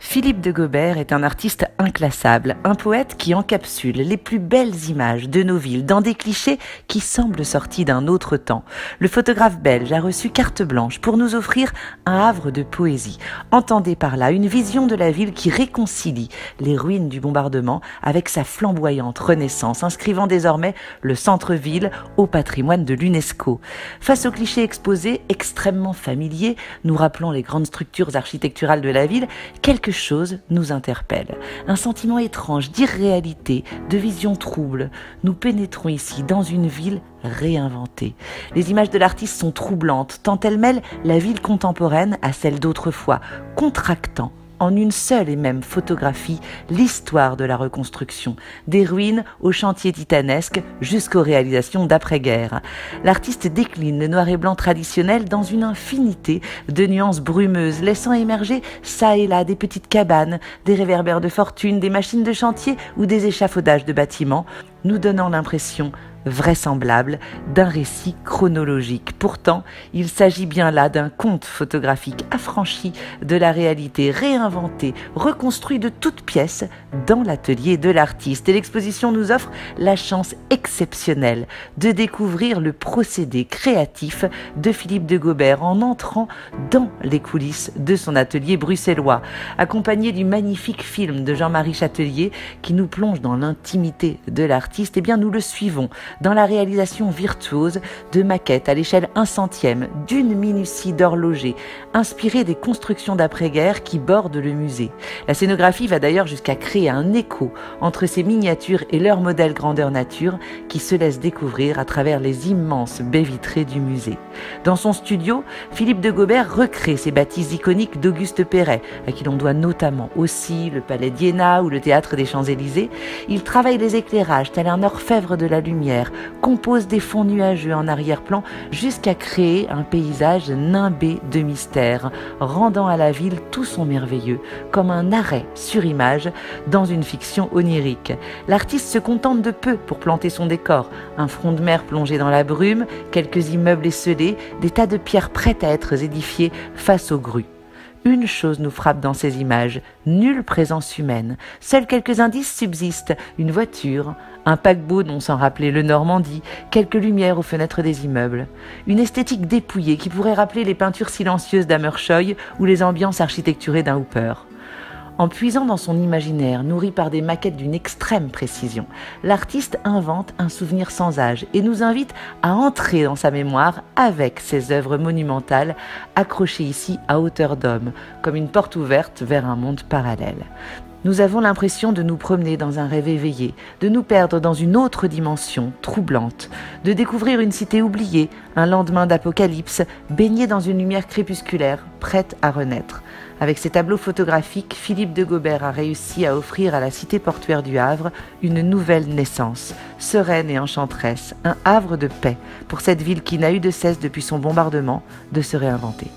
Philippe de Gobert est un artiste inclassable, un poète qui encapsule les plus belles images de nos villes dans des clichés qui semblent sortis d'un autre temps. Le photographe belge a reçu carte blanche pour nous offrir un havre de poésie. Entendez par là une vision de la ville qui réconcilie les ruines du bombardement avec sa flamboyante renaissance, inscrivant désormais le centre-ville au patrimoine de l'UNESCO. Face aux clichés exposés, extrêmement familiers, nous rappelons les grandes structures architecturales de la ville, quelque chose nous interpelle. Un sentiment étrange d'irréalité, de vision trouble. Nous pénétrons ici dans une ville réinventée. Les images de l'artiste sont troublantes, tant elles mêlent la ville contemporaine à celle d'autrefois, contractant en une seule et même photographie l'histoire de la reconstruction, des ruines aux chantiers titanesques jusqu'aux réalisations d'après-guerre. L'artiste décline le noir et blanc traditionnel dans une infinité de nuances brumeuses, laissant émerger çà et là des petites cabanes, des réverbères de fortune, des machines de chantier ou des échafaudages de bâtiments, nous donnant l'impression vraisemblable d'un récit chronologique. Pourtant, il s'agit bien là d'un conte photographique affranchi de la réalité, réinventé, reconstruit de toutes pièces dans l'atelier de l'artiste. Et l'exposition nous offre la chance exceptionnelle de découvrir le procédé créatif de Philippe de Gobert en entrant dans les coulisses de son atelier bruxellois. Accompagné du magnifique film de Jean-Marie Châtelier qui nous plonge dans l'intimité de l'artiste, eh bien nous le suivons dans la réalisation virtuose de maquettes à l'échelle 1/100 d'une minutie d'horloger, inspirée des constructions d'après-guerre qui bordent le musée. La scénographie va d'ailleurs jusqu'à créer un écho entre ces miniatures et leurs modèles grandeur nature qui se laissent découvrir à travers les immenses baies vitrées du musée. Dans son studio, Philippe de Gobert recrée ces bâtisses iconiques d'Auguste Perret, à qui l'on doit notamment aussi le Palais d'Iéna ou le Théâtre des Champs-Élysées. Il travaille les éclairages tel un orfèvre de la lumière, compose des fonds nuageux en arrière-plan jusqu'à créer un paysage nimbé de mystère, rendant à la ville tout son merveilleux, comme un arrêt sur image dans une fiction onirique. L'artiste se contente de peu pour planter son décor, un front de mer plongé dans la brume, quelques immeubles esselés, des tas de pierres prêtes à être édifiées face aux grues. Une chose nous frappe dans ces images, nulle présence humaine. Seuls quelques indices subsistent, une voiture, un paquebot dont s'en rappelait le Normandie, quelques lumières aux fenêtres des immeubles. Une esthétique dépouillée qui pourrait rappeler les peintures silencieuses d'Hammershøi ou les ambiances architecturées d'un Hooper. En puisant dans son imaginaire, nourri par des maquettes d'une extrême précision, l'artiste invente un souvenir sans âge et nous invite à entrer dans sa mémoire avec ses œuvres monumentales, accrochées ici à hauteur d'homme, comme une porte ouverte vers un monde parallèle. Nous avons l'impression de nous promener dans un rêve éveillé, de nous perdre dans une autre dimension troublante, de découvrir une cité oubliée, un lendemain d'apocalypse, baigné dans une lumière crépusculaire, prête à renaître. Avec ses tableaux photographiques, Philippe de Gobert a réussi à offrir à la cité portuaire du Havre une nouvelle naissance, sereine et enchanteresse, un havre de paix pour cette ville qui n'a eu de cesse depuis son bombardement de se réinventer.